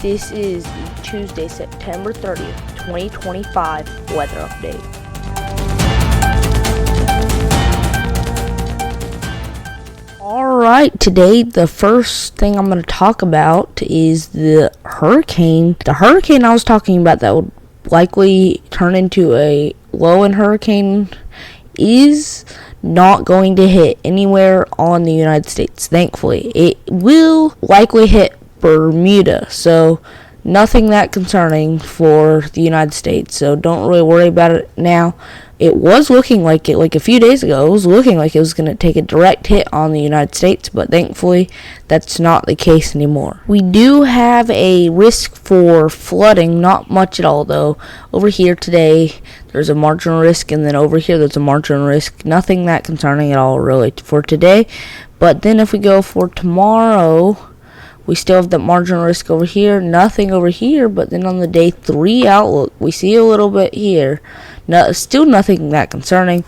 This is the Tuesday, September 30th, 2025 weather update. Alright, today the first thing I'm going to talk about is the hurricane. The hurricane I was talking about that would likely turn into a low-end hurricane is not going to hit anywhere on the United States, thankfully. It will likely hit Bermuda, so nothing that concerning for the United States, so don't really worry about it now. It was looking like it, like a few days ago, it was looking like it was going to take a direct hit on the United States, but thankfully that's not the case anymore. We do have a risk for flooding, not much at all though. Over here today there's a marginal risk, and then over here there's a marginal risk. Nothing that concerning at all really for today. But then if we go for tomorrow, we still have the marginal risk over here, nothing over here, but then on the day 3 outlook, we see a little bit here. No, still nothing that concerning.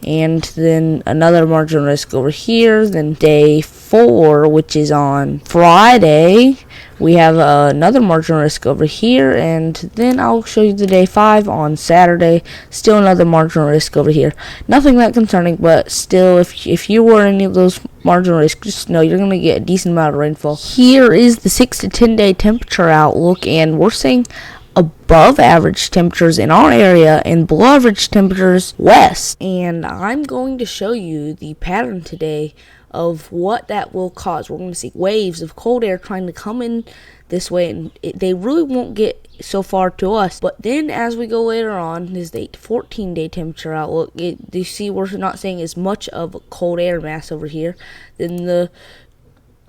And then another marginal risk over here. Then day 4, which is on Friday, we have another marginal risk over here. And then I'll show you the day 5 on Saturday. Still another marginal risk over here. Nothing that concerning, but still, if you were any of those marginal risks, just know you're going to get a decent amount of rainfall. Here is the 6 to 10 day temperature outlook, and we're seeing above average temperatures in our area and below average temperatures west. And I'm going to show you the pattern today of what that will cause. We're going to see waves of cold air trying to come in this way, and they really won't get so far to us. But then as we go later on, this is the 14 day temperature outlook. You see we're not seeing as much of a cold air mass over here. Then the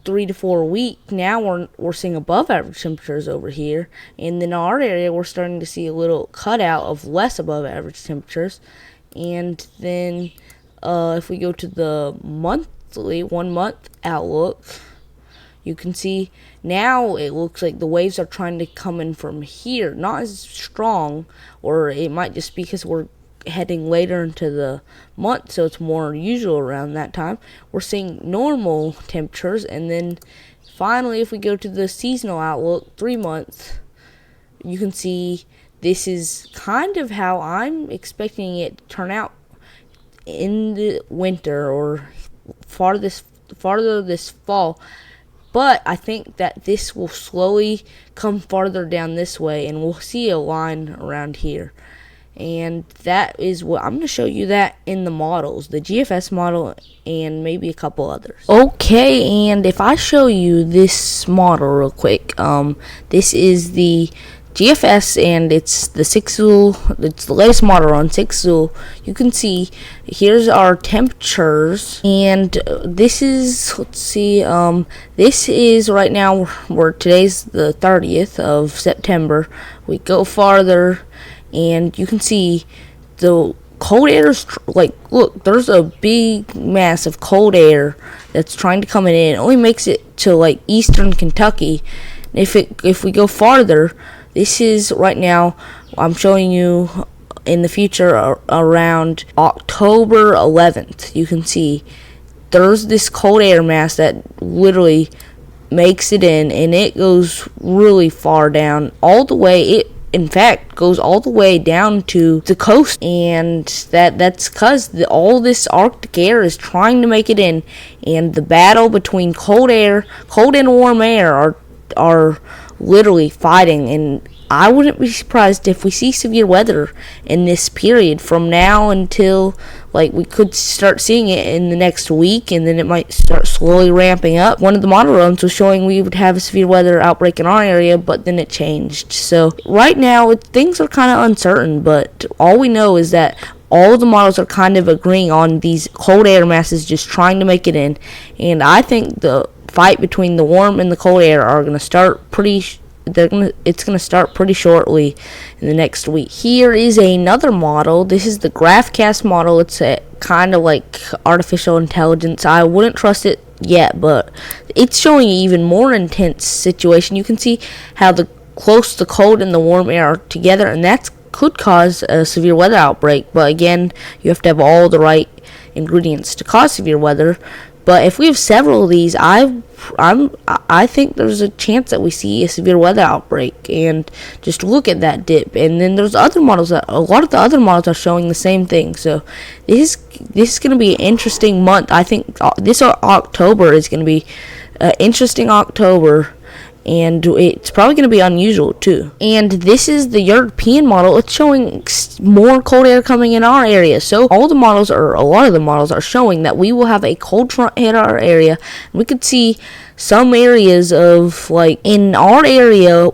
3 to 4 week, now we're seeing above average temperatures over here, and then in our area we're starting to see a little cutout of less above average temperatures. And then if we go to the monthly 1 month outlook, you can see now it looks like the waves are trying to come in from here, not as strong, or it might just be because we're heading later into the month, so it's more usual around that time. We're seeing normal temperatures. And then finally, if we go to the seasonal outlook 3 months, you can see this is kind of how I'm expecting it to turn out in the winter or farther this fall. But I think that this will slowly come farther down this way, and we'll see a line around here. And that is what I'm going to show you that in the models, the GFS model and maybe a couple others. Okay, and if I show you this model real quick, this is the GFS, and it's the 6 Zool. It's the latest model on 6 Zool. You can see here's our temperatures, and this is, let's see, this is right now, today's the 30th of September. We go farther, and you can see the cold air is look, there's a big mass of cold air that's trying to come in. It only makes it to like eastern Kentucky. If we go farther, this is right now, I'm showing you in the future around October 11th. You can see there's this cold air mass that literally makes it in, and it goes really far down, all the way. It in fact goes all the way down to the coast, and that's because all this Arctic air is trying to make it in, and the battle between cold and warm air are literally fighting. And I wouldn't be surprised if we see severe weather in this period from now until, like, we could start seeing it in the next week, and then it might start slowly ramping up. One of the model runs was showing we would have a severe weather outbreak in our area, but then it changed. So right now things are kind of uncertain, but all we know is that all the models are kind of agreeing on these cold air masses just trying to make it in. And I think the fight between the warm and the cold air are going to start it's going to start pretty shortly in the next week. Here is another model. This is the GraphCast model. It's a kind of like artificial intelligence. I wouldn't trust it yet, but it's showing an even more intense situation. You can see how close the cold and the warm air are together, and that could cause a severe weather outbreak. But again, you have to have all the right ingredients to cause severe weather. But if we have several of these, I think there's a chance that we see a severe weather outbreak. And just look at that dip. And then there's other models that a lot of the other models are showing the same thing. So this is going to be an interesting month. I think this October is going to be an interesting October. And it's probably going to be unusual too. And this is the European model. It's showing more cold air coming in our area. So a lot of the models are showing that we will have a cold front hit our area. We could see some areas of, like, in our area,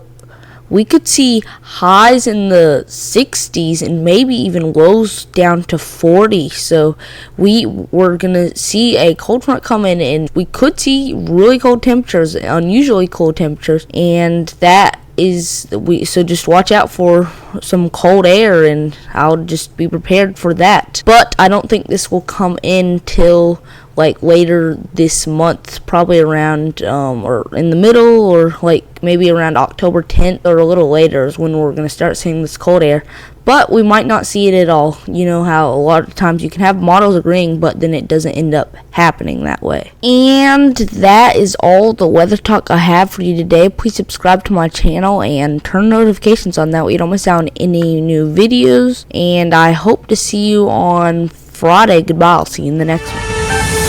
we could see highs in the 60s and maybe even lows down to 40. So we're going to see a cold front come in, and we could see really cold temperatures, unusually cold temperatures. And that is, so just watch out for some cold air, and I'll just be prepared for that. But I don't think this will come in till like later this month, probably around or in the middle, or like maybe around October 10th or a little later is when we're going to start seeing this cold air. But we might not see it at all. You know how a lot of times you can have models agreeing, but then it doesn't end up happening that way. And that is all the weather talk I have for you today. Please subscribe to my channel and turn notifications on, that way you don't miss out on any new videos. And I hope to see you on Friday. Goodbye. I'll see you in the next one.